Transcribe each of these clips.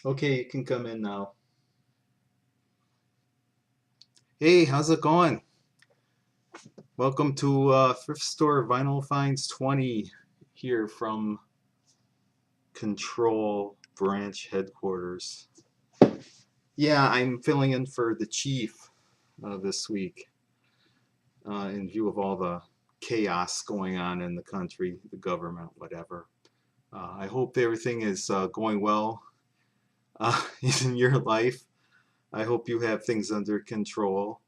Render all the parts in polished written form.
Okay, you can come in now. Hey, how's it going? Welcome to Thrift Store Vinyl Finds 20 here from Control Branch Headquarters. Yeah, I'm filling in for the chief this week in view of all the chaos going on in the country, the government, whatever. I hope everything is going well in your life. I hope you have things under control.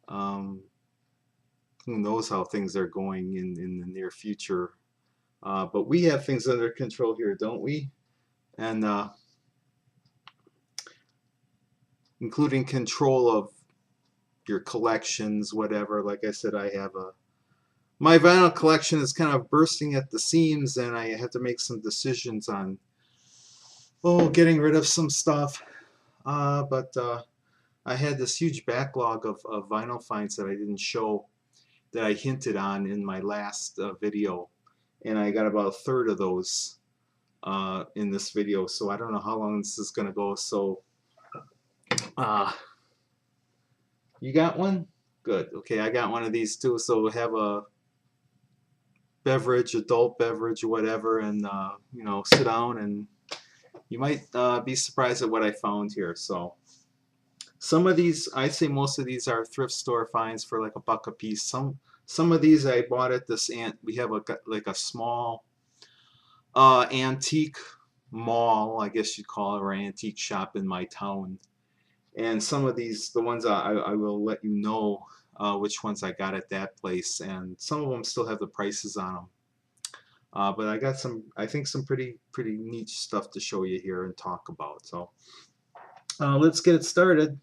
Um, who knows how things are going in the near future. But we have things under control here, don't we? And including control of your collections, whatever. Like I said, I have my vinyl collection is kind of bursting at the seams, and I have to make some decisions on getting rid of some stuff. But I had this huge backlog of vinyl finds that I didn't show that I hinted on in my last video, and I got about a third of those in this video, so I don't know how long this is going to go. So uh, you got one? Good. Okay, I got one of these too, so we'll have a beverage, adult beverage or whatever, and you know, sit down, and you might be surprised at what I found here. So some of these, I'd say most of these are thrift store finds for like $1 a piece. Some of these I bought at this we have like a small antique mall, I guess you'd call it, or antique shop in my town. And some of these, the ones I will let you know which ones I got at that place, and some of them still have the prices on them. But I got some, I think some pretty neat stuff to show you here and talk about. So let's get it started.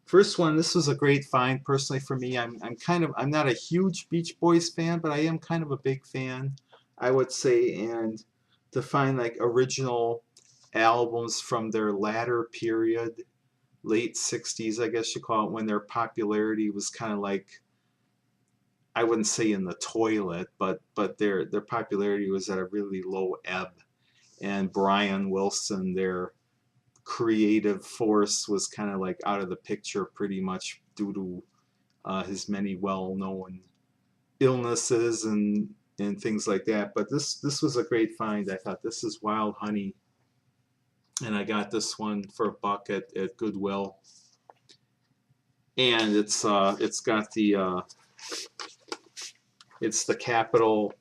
First one, this was a great find personally for me. I'm not a huge Beach Boys fan, but I am kind of a big fan, I would say. And to find like original albums from their latter period, late 60s, I guess you call it, when their popularity was kind of like, I wouldn't say in the toilet, but their popularity was at a really low ebb. And Brian Wilson, their creative force, was kind of like out of the picture pretty much due to his many well-known illnesses and things like that. But this was a great find. I thought this is Wild Honey, and I got this one for $1 at Goodwill. And it's got the it's the capital,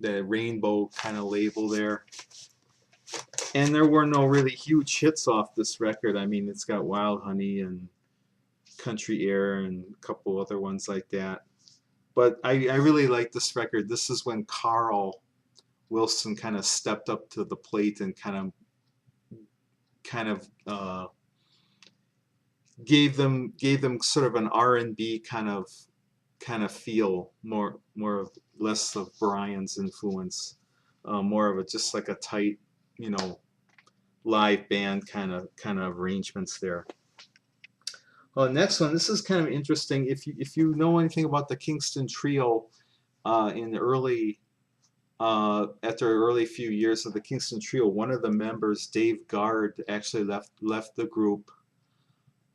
the rainbow kind of label there. And there were no really huge hits off this record. I mean, it's got Wild Honey and Country Air and a couple other ones like that. But I really like this record. This is when Carl Wilson kind of stepped up to the plate and kind of gave them sort of an R&B kind of feel, more less of Brian's influence, more of a just like a tight, you know, live band kind of arrangements there. Next one. This is kind of interesting. If you know anything about the Kingston Trio, in the early after early few years of the Kingston Trio, one of the members, Dave Guard, actually left the group,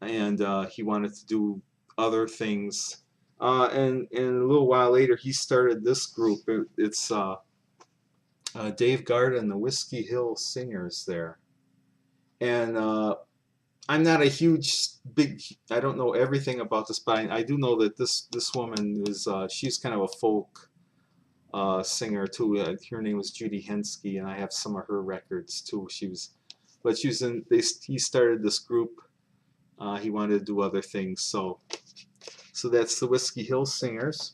and he wanted to do other things. And a little while later, he started this group. It's Dave Guard and the Whiskey Hill Singers there. And I'm not a I don't know everything about this, but I do know that this woman is, she's kind of a folk singer too. Her name was Judy Henske, and I have some of her records too. He started this group. He wanted to do other things, so that's the Whiskey Hill Singers.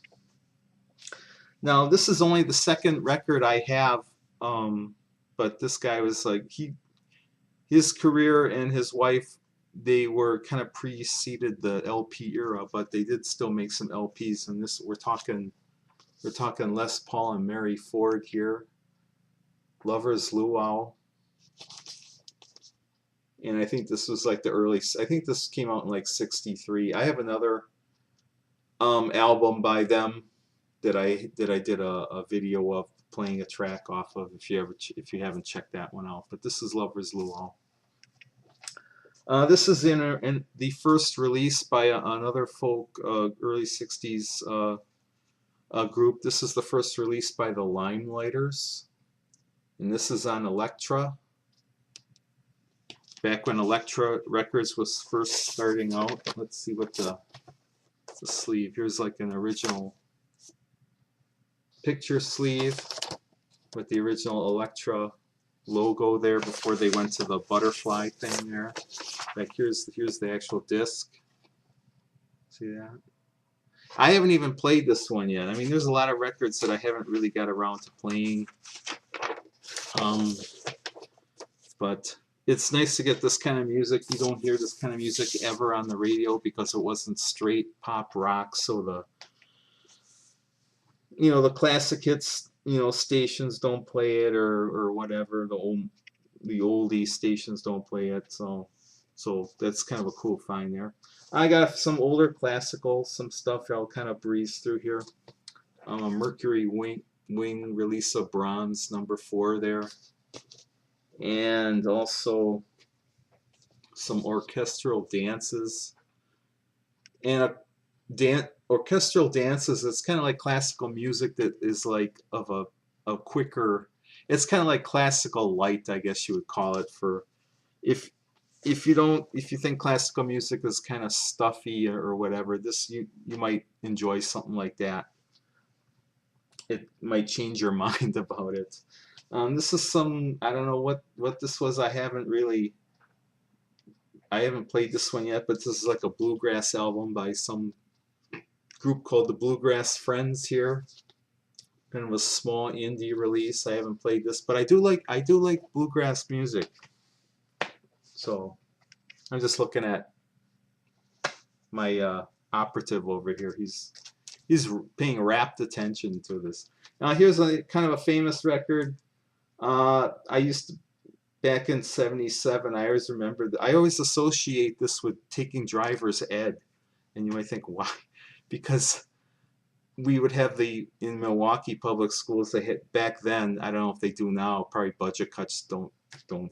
Now this is only the second record I have, but this guy was like, his career and his wife, they were kind of preceded the LP era, but they did still make some LPs. And this, we're talking Les Paul and Mary Ford here, Lover's Luau. And I think this was like I think this came out in like '63. I have another album by them that I did a video of, playing a track off of if you haven't checked that one out. But this is Lover's Luau. This is in the first release by another folk early 60s group. This is the first release by the Limelighters, and this is on Elektra. Back when Elektra Records was first starting out. Let's see what the sleeve. Here's like an original picture sleeve with the original Elektra logo there before they went to the butterfly thing there. Like here's the actual disc. See that? I haven't even played this one yet. I mean, there's a lot of records that I haven't really got around to playing. But it's nice to get this kind of music. You don't hear this kind of music ever on the radio because it wasn't straight pop rock. So the classic hits, stations don't play it or whatever. The oldie stations don't play it. So that's kind of a cool find there. I got some older classical, some stuff I'll kind of breeze through here. Mercury Wing release of Brahms #4 there. And also some orchestral dances. And orchestral dances, it's kind of like classical music that is like of a quicker, it's kind of like classical light, I guess you would call it, for if you think classical music is kind of stuffy or whatever, this you might enjoy something like that. It might change your mind about it. This is some, I don't know what this was. I haven't played this one yet, but this is like a bluegrass album by some group called the Bluegrass Friends here. Kind of a small indie release. I haven't played this, but I do like bluegrass music. So I'm just looking at my operative over here. He's paying rapt attention to this. Now here's a kind of a famous record. I used to, back in '77, I always remember I always associate this with taking driver's ed, and you might think why? Because we would have in Milwaukee public schools, they had back then, I don't know if they do now, probably budget cuts don't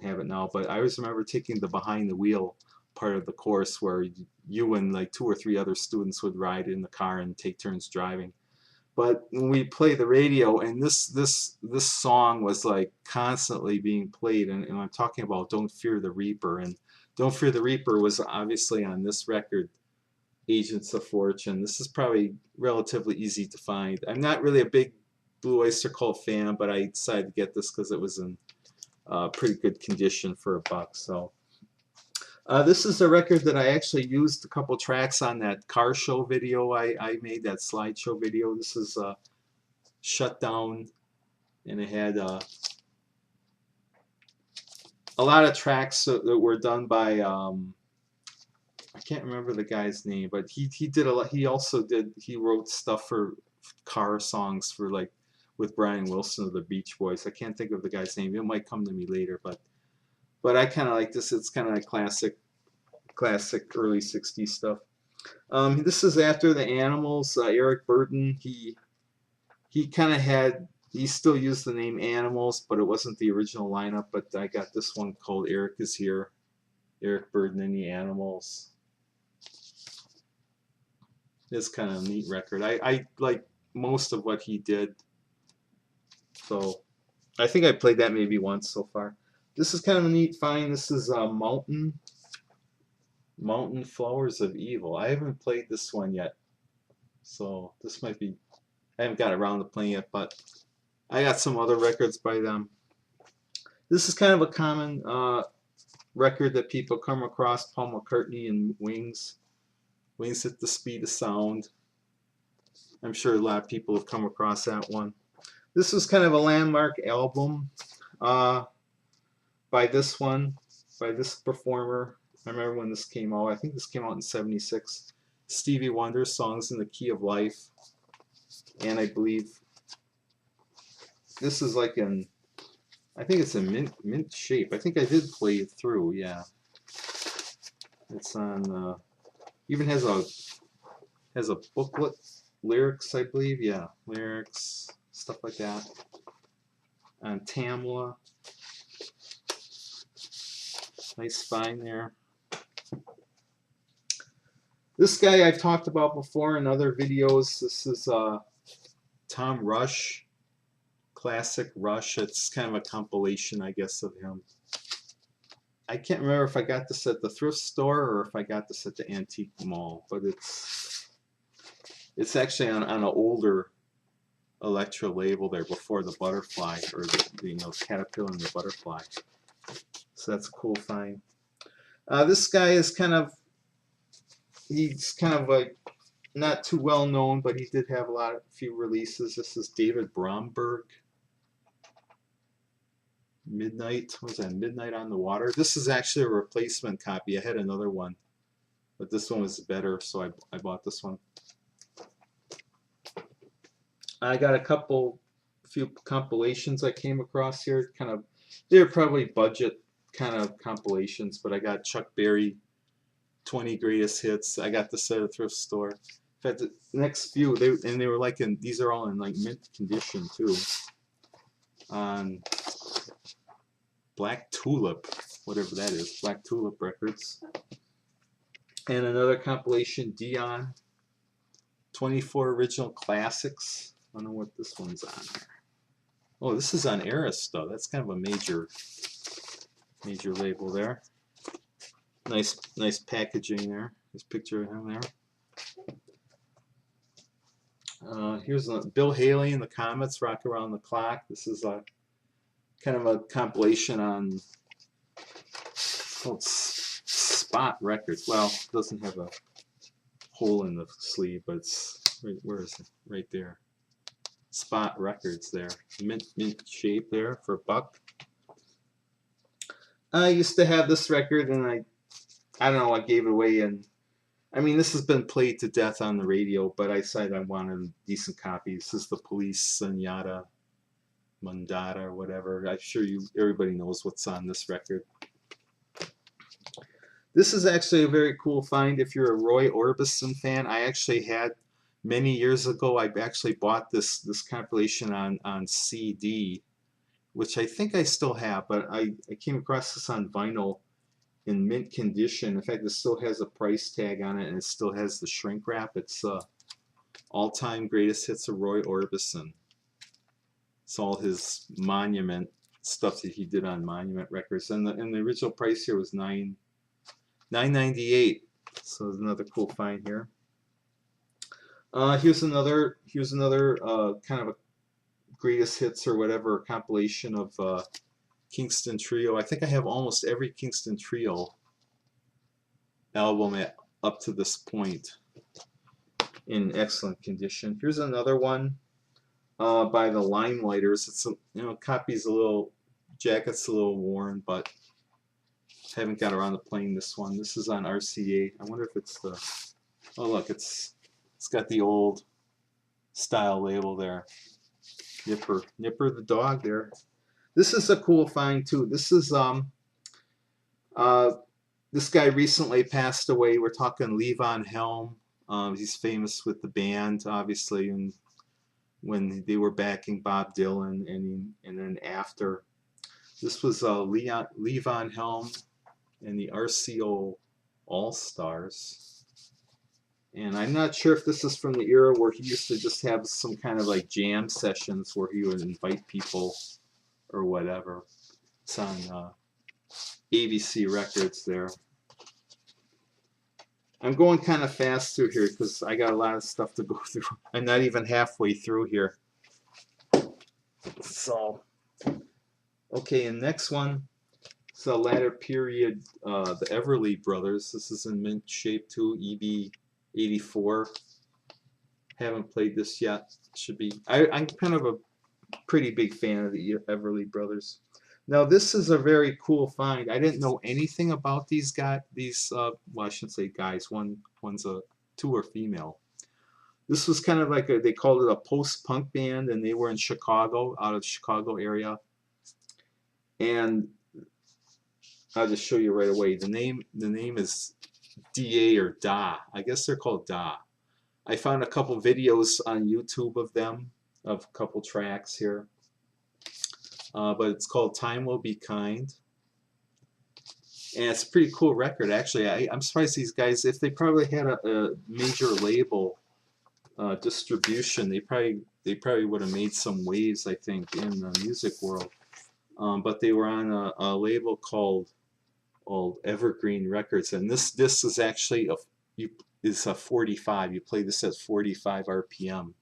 have it now, but I always remember taking the behind the wheel part of the course where you and like 2 or 3 other students would ride in the car and take turns driving. But when we play the radio, and this song was like constantly being played, and I'm talking about Don't Fear the Reaper, and Don't Fear the Reaper was obviously on this record, Agents of Fortune. This is probably relatively easy to find. I'm not really a big Blue Oyster Cult fan, but I decided to get this because it was in pretty good condition for $1. So this is a record that I actually used a couple tracks on that car show video I made, that slideshow video. This is Shut Down, and it had a lot of tracks that were done by I can't remember the guy's name, but he did a lot. He wrote stuff for car songs for like with Brian Wilson of the Beach Boys. I can't think of the guy's name. It might come to me later, but I kind of like this. It's kind of like classic early '60s stuff. This is after the Animals. Eric Burden, he still used the name Animals, but it wasn't the original lineup. But I got this one called Eric Is Here. Eric Burden and the Animals. It's kind of a neat record. I like most of what he did. So I think I played that maybe once so far. This is kind of a neat find. This is Mountain Flowers of Evil. I haven't played this one yet, so this might be, I haven't got around to playing it, but I got some other records by them. This is kind of a common record that people come across, Paul McCartney and Wings at the Speed of Sound. I'm sure a lot of people have come across that one. This was kind of a landmark album by this performer. I remember when this came out. I think this came out in '76. Stevie Wonder, Songs in the Key of Life. And I believe this is like I think it's in mint shape. I think I did play it through, yeah. It's on, even has a booklet, lyrics, I believe, yeah. Lyrics, stuff like that. on Tamla. Nice find there. This guy I've talked about before in other videos. This is Tom Rush, Classic Rush. It's kind of a compilation, I guess, of him. I can't remember if I got this at the thrift store or if I got this at the antique mall, but it's actually on an older Electra label there before the butterfly, or the caterpillar and the butterfly. So that's a cool find. This guy is he's kind of like not too well known, but he did have a few releases. This is David Bromberg. Midnight, what was that? Midnight on the Water. This is actually a replacement copy. I had another one, but this one was better, so I bought this one. I got a few compilations I came across here. They're probably budget kind of compilations, but I got Chuck Berry 20 Greatest Hits. I got this at a thrift store. In fact, the next few, they were like these are all in like mint condition too. On Black Tulip, whatever that is, Black Tulip Records. And another compilation, Dion, 24 Original Classics. I don't know what this one's on there. Oh, this is on Arista. That's kind of a major label there. Nice packaging there. Nice picture of him there. Here's Bill Haley and the Comets, Rock Around the Clock. This is a kind of a compilation on Spot Records. Well, it doesn't have a hole in the sleeve, but it's where is it? Right there. Spot Records there. Mint shape there for $1. I used to have this record, and I don't know, I gave it away, and I mean, this has been played to death on the radio, but I decided I wanted a decent copy. This is the Police Zenyatta Mundata or whatever. I'm sure everybody knows what's on this record. This is actually a very cool find if you're a Roy Orbison fan. I actually had many years ago. I actually bought this compilation on CD, which I think I still have, but I came across this on vinyl in mint condition. In fact, it still has a price tag on it, and it still has the shrink wrap. It's all-time greatest hits of Roy Orbison. It's all his Monument stuff that he did on Monument Records, and the original price here was $9.98. So there's another cool find here. Here's another kind of a greatest hits or whatever compilation of Kingston Trio. I think I have almost every Kingston Trio album up to this point in excellent condition. Here's another one by the Limelighters. It's copy's jacket's a little worn, but haven't got around to playing this one. This is on RCA. I wonder if it's the, oh look, it's got the old style label there. Nipper the dog there. This is a cool find too. This is this guy recently passed away. We're talking Levon Helm. He's famous with the band, obviously, and when they were backing Bob Dylan, and then after. This was Levon Helm and the RCO All-Stars. And I'm not sure if this is from the era where he used to just have some kind of like jam sessions where he would invite people or whatever. It's on ABC Records there. I'm going kind of fast through here because I got a lot of stuff to go through. I'm not even halfway through here. So, okay, and next one is the latter period, the Everly Brothers. This is in mint shape too, EB84. Haven't played this yet. Should be. I'm kind of a pretty big fan of the Everly Brothers. Now this is a very cool find. I didn't know anything about these guys. Well, I shouldn't say guys. Two are female. This was kind of like they called it a post-punk band, and they were in Chicago, out of the Chicago area. And I'll just show you right away. The name is DA or Da. I guess they're called Da. I found a couple videos on YouTube of them, of a couple tracks here. but it's called Time Will Be Kind. And it's a pretty cool record, actually. I'm surprised these guys, if they probably had a major label distribution, they probably would have made some waves, I think, in the music world. But they were on a label called Evergreen Records, and this disc is actually is a 45. You play this at 45 RPM,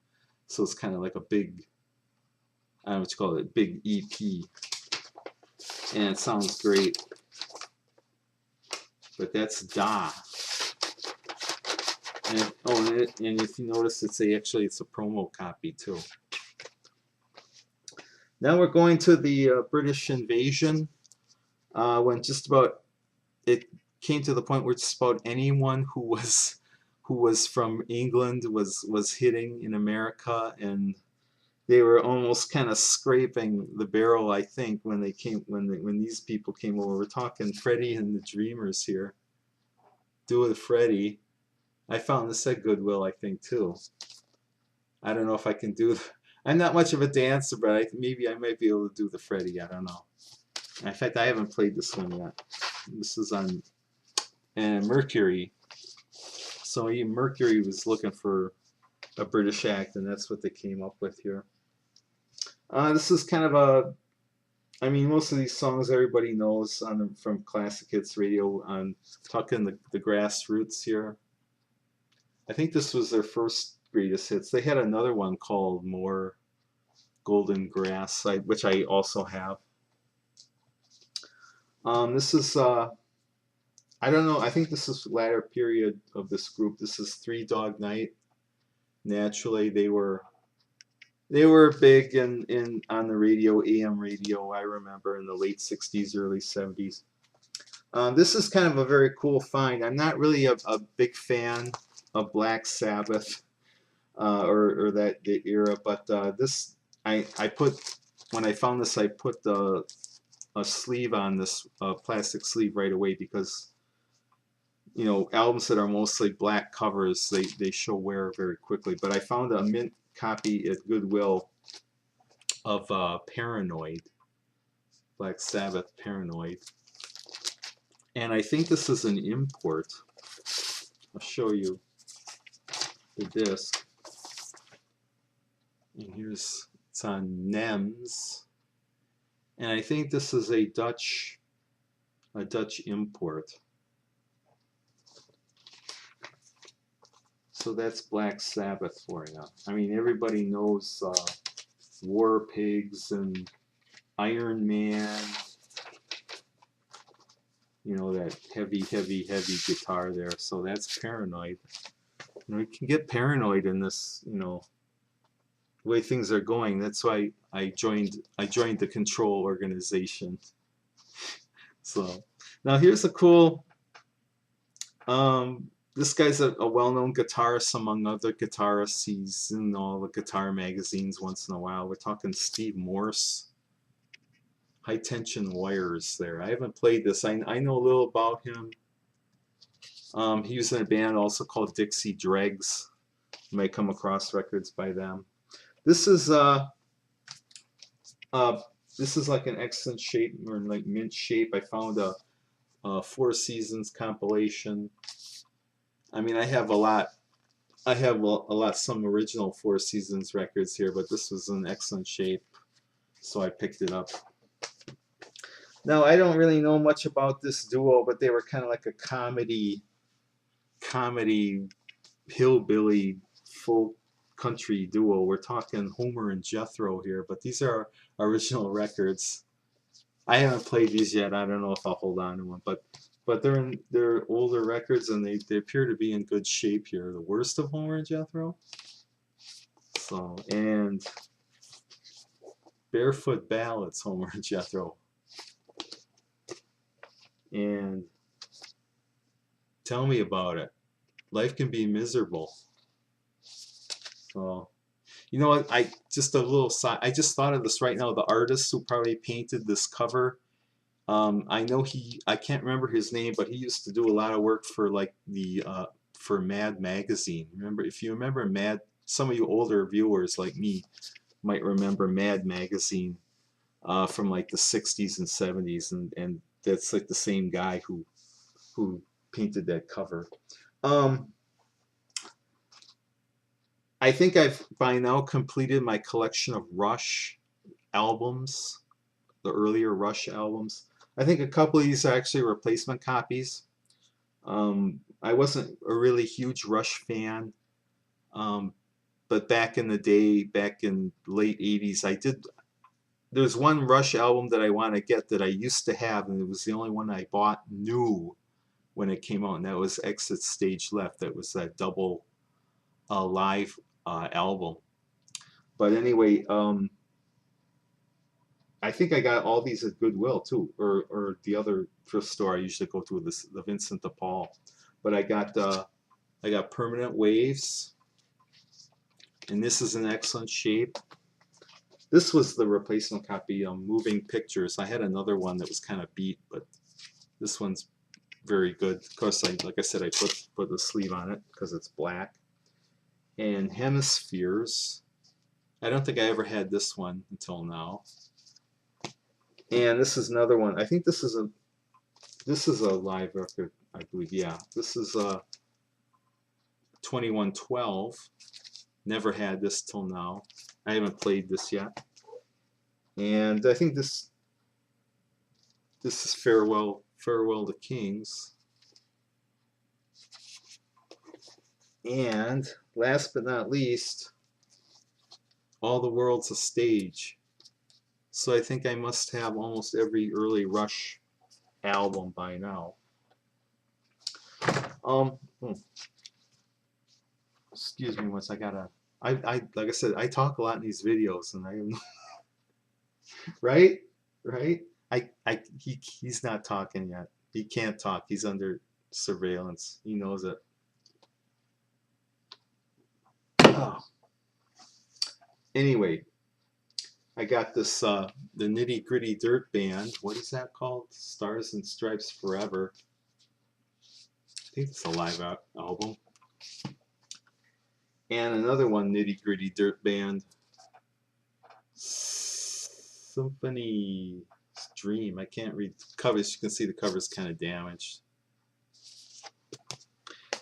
so it's kind of like a big, I don't know what you call it, big EP, and it sounds great. But that's Da. And, and if you notice, it's a promo copy too. Now we're going to the British invasion. When just about it came to the point where just about anyone who was from England was hitting in America, and they were almost kind of scraping the barrel, I think, when these people came over. We're talking Freddie and the Dreamers here. Do with Freddie. I found this at Goodwill, I think, too. I don't know if I can do. I'm not much of a dancer, but maybe I might be able to do the Freddie. I don't know. In fact, I haven't played this one yet. This is on Mercury. So Mercury was looking for a British act, and that's what they came up with here. This is kind of a, I mean, most of these songs everybody knows from Classic Hits Radio. I'm talking the Grassroots here. I think this was their first greatest hits. They had another one called More Golden Grass, which I also have. This is, I don't know, I think this is the latter period of this group. This is Three Dog Night. Naturally, they were big on the radio, AM radio, I remember, in the late 60s, early 70s. This is kind of a very cool find. I'm not really a big fan of Black Sabbath or the era, but this, I put, when I found this, I put a sleeve on this, plastic sleeve right away, because you know, albums that are mostly black covers, they show wear very quickly. But I found a mint copy at Goodwill of Paranoid, Black Sabbath Paranoid, and I think this is an import. I'll show you the disc, and it's on NEMS, and I think this is a Dutch import. So that's Black Sabbath for you. I mean, everybody knows War Pigs and Iron Man. You know, that heavy guitar there. So that's Paranoid. You know, you can get paranoid in this, you know, the way things are going. That's why I joined the Control organization. So now here's a cool. This guy's a well-known guitarist among other guitarists. He's in all the guitar magazines once in a while. We're talking Steve Morse. High Tension Wires there. I haven't played this. I know a little about him. He was in a band also called Dixie Dregs. You might come across records by them. This is like an excellent shape, or like mint shape. I found a Four Seasons compilation. I mean, I have a lot. Some original Four Seasons records here, but this was in excellent shape, so I picked it up. Now, I don't really know much about this duo, but they were kind of like a comedy, hillbilly, folk country duo. We're talking Homer and Jethro here, but these are original records. I haven't played these yet. I don't know if I'll hold on to one, but they're older records, and they appear to be in good shape here. The Worst of Homer and Jethro. So, and Barefoot Ballads, Homer and Jethro. And Tell Me About It. Life Can Be Miserable. So, you know what? I just thought of this right now. The artist who probably painted this cover. I know I can't remember his name, but he used to do a lot of work for like for Mad Magazine. Remember, if you remember Mad, some of you older viewers like me might remember Mad Magazine. from like the 60s and 70s, and that's like the same guy who painted that cover. Um, I think I've by now completed my collection of Rush albums, the earlier Rush albums. I think a couple of these are actually replacement copies. I wasn't a really huge Rush fan, um, but back in the day, back in late 80s, I did. There's one Rush album that I want to get that I used to have, and it was the only one I bought new when it came out, and that was Exit Stage Left. That was that double live album. But anyway, I think I got all these at Goodwill too, or the other thrift store I usually go to, the Vincent de Paul. But I got Permanent Waves, and this is in excellent shape. This was the replacement copy, Moving Pictures. I had another one that was kind of beat, but this one's very good. Of course, like I said, I put the sleeve on it because it's black. And Hemispheres. I don't think I ever had this one until now. And this is another one. I think this is a live record, I believe. Yeah, this is 2112. Never had this till now. I haven't played this yet. And I think this is Farewell to Kings. And last but not least, All the World's a Stage. So I think I must have almost every early Rush album by now. Excuse me, once I like I said, I talk a lot in these videos, and I am right. He's not talking yet. He can't talk. He's under surveillance. He knows it. Oh. Anyway, I got this the Nitty Gritty Dirt Band. What is that called? Stars and Stripes Forever. I think it's a live album. And another one, Nitty Gritty Dirt Band. Symphony Dream. I can't read the covers. You can see the cover's kind of damaged.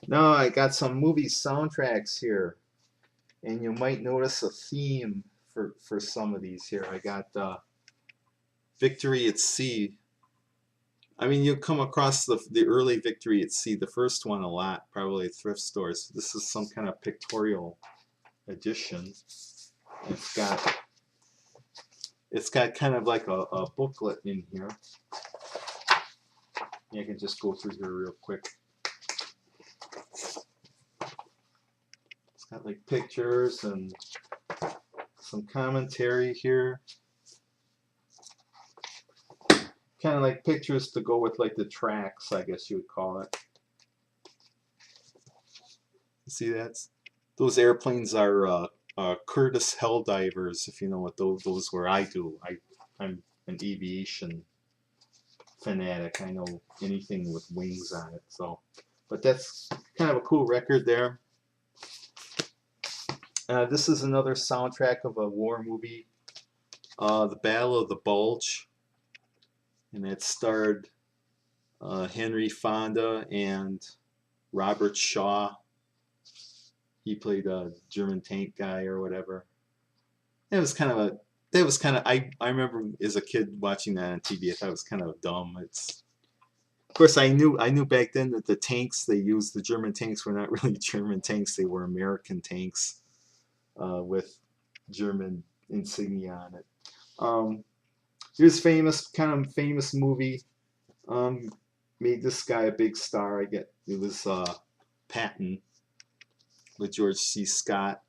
Now I got some movie soundtracks here, and you might notice a theme for some of these here. I got Victory at Sea. I mean, you'll come across the early Victory at Sea, the first one, a lot, probably at thrift stores. This is some kind of pictorial edition. It's got kind of like a booklet in here. I can just go through here real quick. It's got like pictures and some commentary here. Kind of like pictures to go with like the tracks, I guess you would call it. See that? Those airplanes are Curtiss Helldivers, if you know what those were. I do. I'm an aviation fanatic. I know anything with wings on it. So, but that's kind of a cool record there. This is another soundtrack of a war movie, The Battle of the Bulge. And it starred Henry Fonda and Robert Shaw. He played a German tank guy or whatever. I remember as a kid watching that on TV. I thought it was kind of dumb. Of course, I knew back then that the tanks they used, the German tanks, were not really German tanks. They were American tanks with German insignia on it. Here's kind of famous movie. Made this guy a big star. It was Patton with George C. Scott.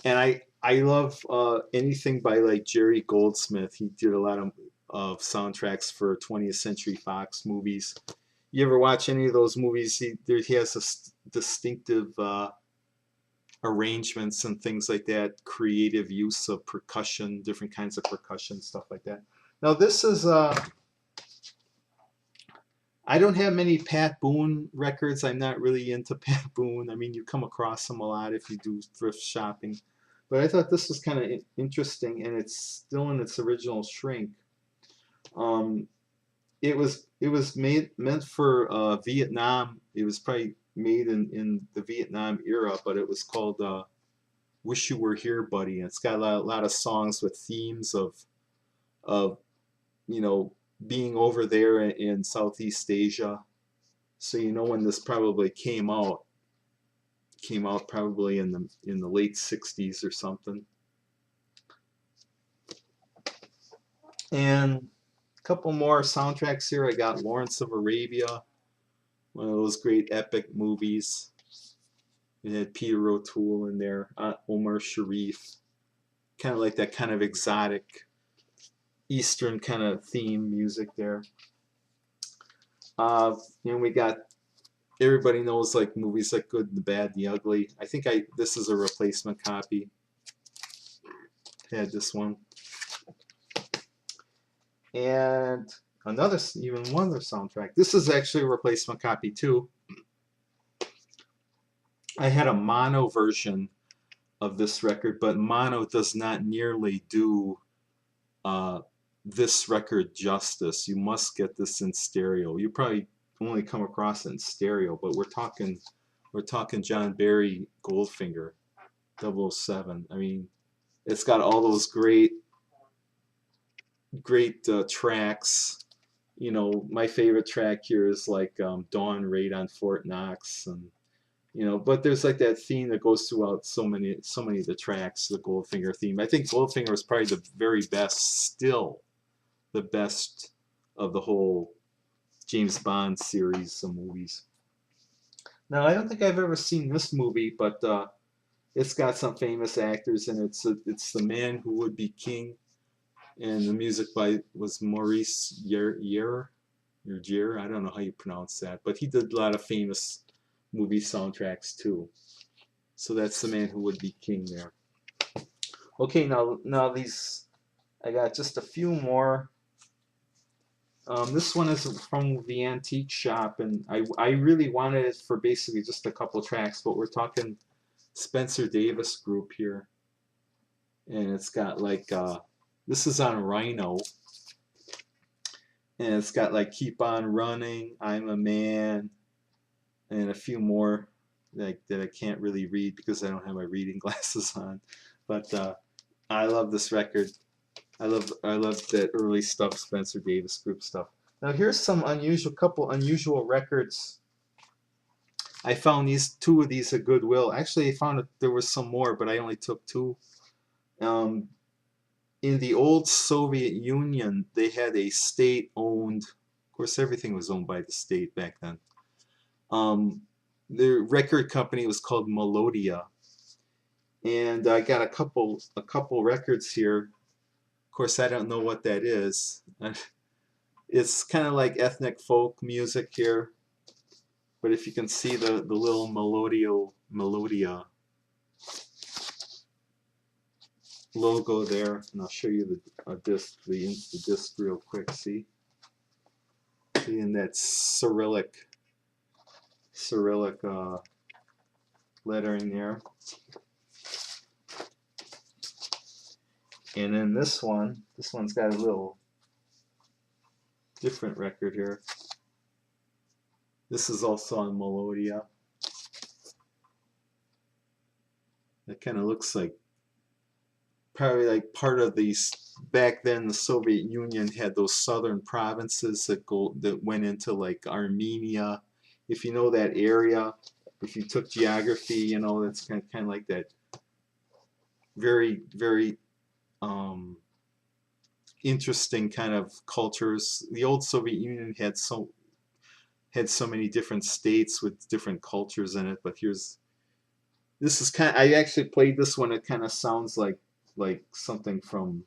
And I love anything by like Jerry Goldsmith. He did a lot of soundtracks for 20th Century Fox movies. You ever watch any of those movies? He has a distinctive arrangements and things like that, creative use of percussion, different kinds of percussion, stuff like that. Now this is I don't have many Pat Boone records. I'm not really into Pat Boone. I mean, you come across them a lot if you do thrift shopping. But I thought this was kind of interesting, and it's still in its original shrink. Um, it was meant for Vietnam. It was probably made in the Vietnam era, but it was called "Wish You Were Here, Buddy." And it's got a lot of songs with themes of you know being over there in Southeast Asia. So you know when this probably came out probably in the late 60s or something. And a couple more soundtracks here. I got Lawrence of Arabia, one of those great epic movies. It had Peter O'Toole in there, Omar Sharif, kind of like that kind of exotic Eastern kind of theme music there. We got, everybody knows like movies like Good, the Bad, the Ugly. I think this is a replacement copy. Had this one. And even one other soundtrack. This is actually a replacement copy too. I had a mono version of this record, but mono does not nearly do this record justice. You must get this in stereo. You probably only come across it in stereo, but we're talking John Barry Goldfinger 007. I mean, it's got all those great tracks. My favorite track here is like Dawn Raid on Fort Knox, and but there's like that theme that goes throughout so many of the tracks, the Goldfinger theme. I think Goldfinger is probably the very best, still the best of the whole James Bond series of movies. Now, I don't think I've ever seen this movie, but it's got some famous actors, and it's The Man Who Would Be King, and the music was Maurice Jarre. I don't know how you pronounce that, but he did a lot of famous movie soundtracks too. So that's The Man Who Would Be King there. Okay, now these, I got just a few more. This one is from the antique shop, and I really wanted it for basically just a couple tracks, but we're talking Spencer Davis Group here, and it's got like this is on Rhino, and it's got like Keep On Running, I'm a Man, and a few more that I can't really read because I don't have my reading glasses on. But I love this record. I love that early stuff, Spencer Davis Group stuff. Now here's some couple unusual records. I found two of these at Goodwill. Actually, I found that there was some more, but I only took two. In the old Soviet Union, they had a state-owned. Of course, everything was owned by the state back then. The record company was called Melodia, and I got a couple records here. Of course, I don't know what that is. It's kind of like ethnic folk music here, but if you can see the little Melodia logo there, and I'll show you the disc real quick. See in that Cyrillic lettering there. And then this one's got a little different record here. This is also on Melodia. It kind of looks like probably like part of these. Back then, the Soviet Union had those southern provinces that went into like Armenia. If you know that area, if you took geography, that's kind of like that. Very, very interesting kind of cultures. The old Soviet Union had so many different states with different cultures in it. But this is kind of, I actually played this one. It kind of sounds like something from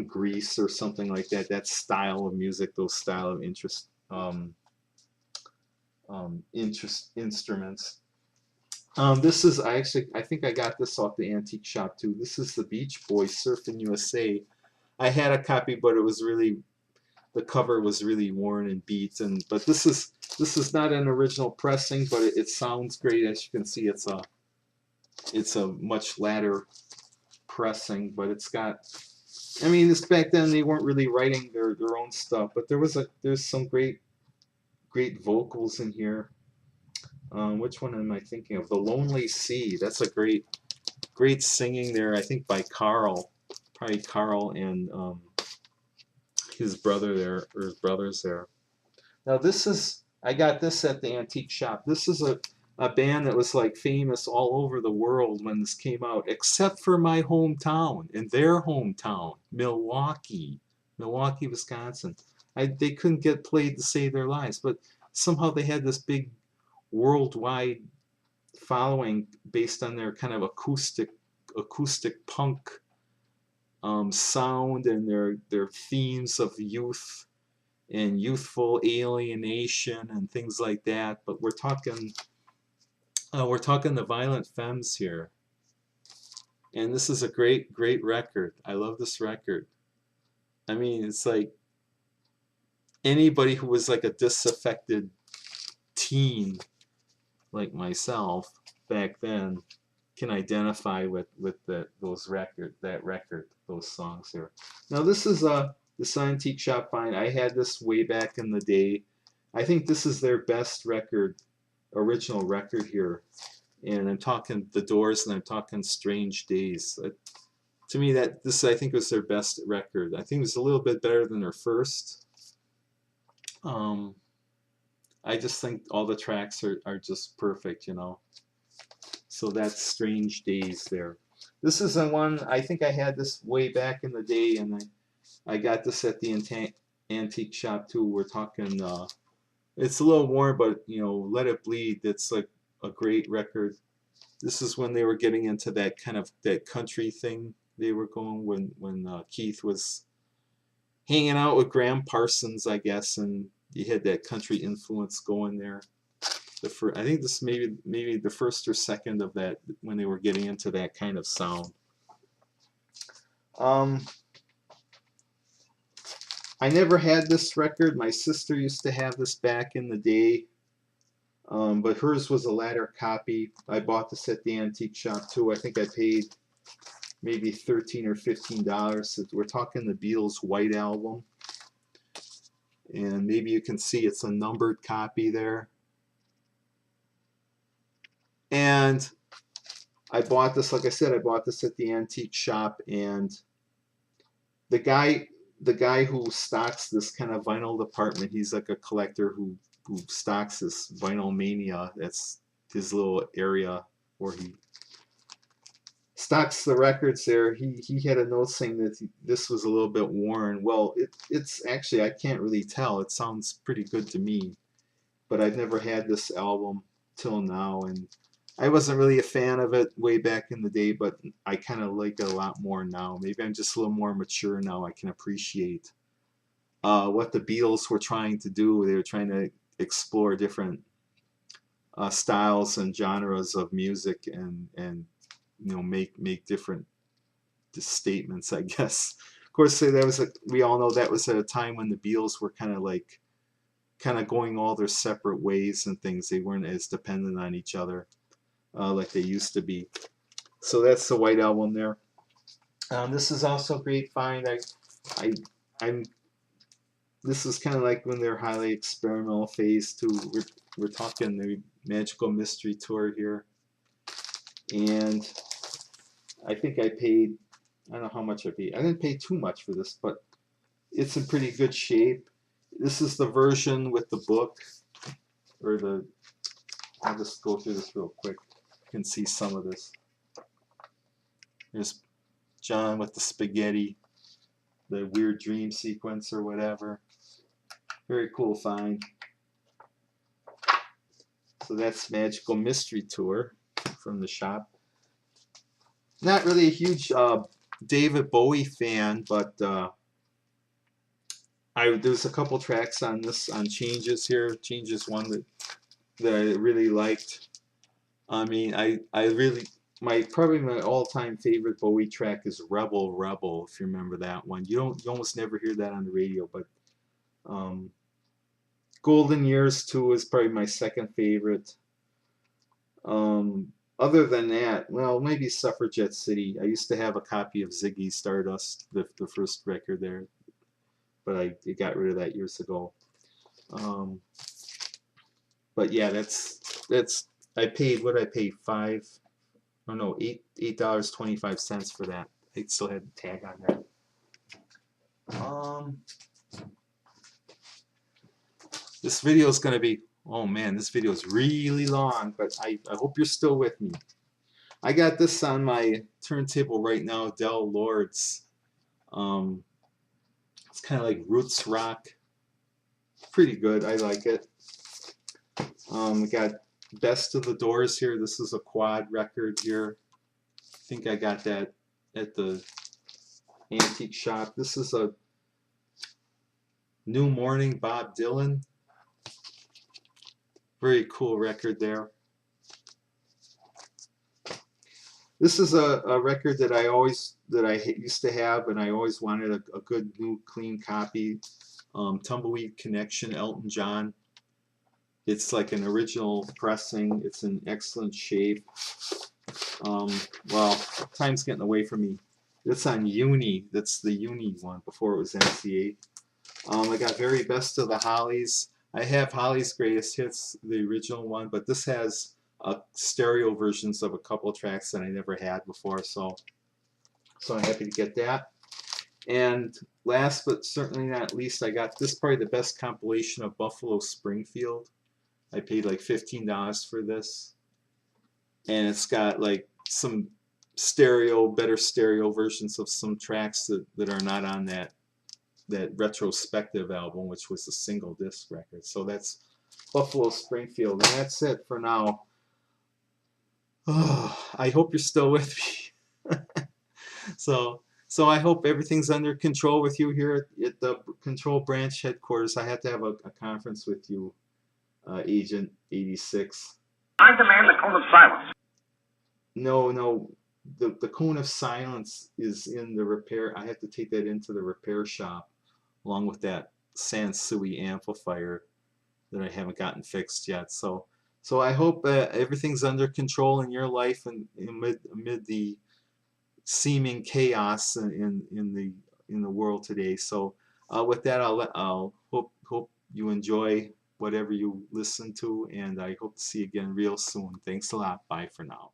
Greece or something like that. That style of music, those style of instruments. This is I think I got this off the antique shop too. This is the Beach Boys, Surfin' USA. I had a copy, but the cover was really worn and beat. But this is not an original pressing, but it sounds great. As you can see, it's It's a much latter pressing, but it's got. I mean, this back then they weren't really writing their own stuff, but there's some great vocals in here. Which one am I thinking of? The Lonely Sea. That's a great singing there. I think by Carl, probably Carl and his brother there, or his brothers there. Now I got this at the antique shop. This is a band that was like famous all over the world when this came out, except for my hometown, in their hometown, Milwaukee, Wisconsin. They couldn't get played to save their lives, but somehow they had this big worldwide following based on their kind of acoustic punk sound and their themes of youth and youthful alienation and things like that. But we're talking the Violent Femmes here, and this is a great record. I love this record. I mean, it's like anybody who was like a disaffected teen like myself back then can identify with those those songs here. Now this is this antique shop find. I had this way back in the day. I think this is their best original record here. And I'm talking The Doors, and I'm talking Strange Days. To me, this I think was their best record. I think it was a little bit better than their first. I just think all the tracks are just perfect, you know. So that's Strange Days there. This is the one, I think I had this way back in the day, and I got this at the antique shop too. We're talking, it's a little worn, but you know, Let It Bleed, that's like a great record. This is when they were getting into that kind of that country thing they were going when Keith was hanging out with Graham Parsons, I guess, and you had that country influence going there. I think this maybe the first or second of that when they were getting into that kind of sound. I never had this record. My sister used to have this back in the day, but hers was a latter copy. I bought this at the antique shop too. I think I paid maybe $13 or $15. We're talking the Beatles' White Album. And maybe you can see it's a numbered copy there. And I bought this, like I said, I bought this at the antique shop, and the guy who stocks this kind of vinyl department, he's like a collector who stocks this Vinyl Mania. That's his little area where he stocks the records there. He had a note saying that this was a little bit worn. Well, it's actually, I can't really tell. It sounds pretty good to me, but I've never had this album till now, and I wasn't really a fan of it way back in the day, but I kind of like it a lot more now. Maybe I'm just a little more mature now. I can appreciate what the Beatles were trying to do. They were trying to explore different styles and genres of music, and you know, make different statements, I guess. Of course, we all know that was at a time when the Beatles were kind of going all their separate ways and things. They weren't as dependent on each other like they used to be. So that's the White Album there. This is also a great find. This is kind of like when they're highly experimental phase too. We're talking the Magical Mystery Tour here, and I think I paid, I don't know how much I paid. I didn't pay too much for this, but it's in pretty good shape. This is the version with the book, or I'll just go through this real quick. You can see some of this. There's John with the spaghetti, the weird dream sequence or whatever. Very cool find. So that's Magical Mystery Tour from the shop. Not really a huge David Bowie fan, but there's a couple tracks on this, on Changes here. Changes one that I really liked. I mean, I really, probably my all-time favorite Bowie track is Rebel Rebel, if you remember that one. You almost never hear that on the radio, but Golden Years 2 is probably my second favorite. Other than that, well, maybe Suffragette City. I used to have a copy of Ziggy Stardust, the first record there, but I got rid of that years ago. Um, but yeah, that's I paid, what did I pay, five, oh no, $8.25 for that. It still had the tag on there. This video is gonna be, oh man, this video is really long, but I hope you're still with me. I got this on my turntable right now, Del Lord's. It's kind of like roots rock. Pretty good. I like it. We got Best of the Doors here. This is a quad record here. I think I got that at the antique shop. This is a New Morning Bob Dylan. Very cool record there. This is a record that I used to have, and I always wanted a good new clean copy. Tumbleweed Connection, Elton John. It's like an original pressing. It's in excellent shape. Well, time's getting away from me. It's on Uni. That's the Uni one before it was NCA. I got Very Best of the Hollies. I have Hollies Greatest Hits, the original one, but this has stereo versions of a couple of tracks that I never had before, so I'm happy to get that. And last but certainly not least, I got this, probably the best compilation of Buffalo Springfield. I paid like $15 for this, and it's got like some better stereo versions of some tracks that are not on that retrospective album, which was a single disc record. So that's Buffalo Springfield, and that's it for now. Oh, I hope you're still with me. So I hope everything's under control with you here at the Control Branch headquarters. I had to have a conference with you, Agent 86. I demand the cone of silence. No, the cone of silence is in the repair. I have to take that into the repair shop, along with that Sansui amplifier that I haven't gotten fixed yet. So I hope everything's under control in your life and amid the seeming chaos in the world today. So with that, I'll hope you enjoy whatever you listen to, and I hope to see you again real soon. Thanks a lot. Bye for now.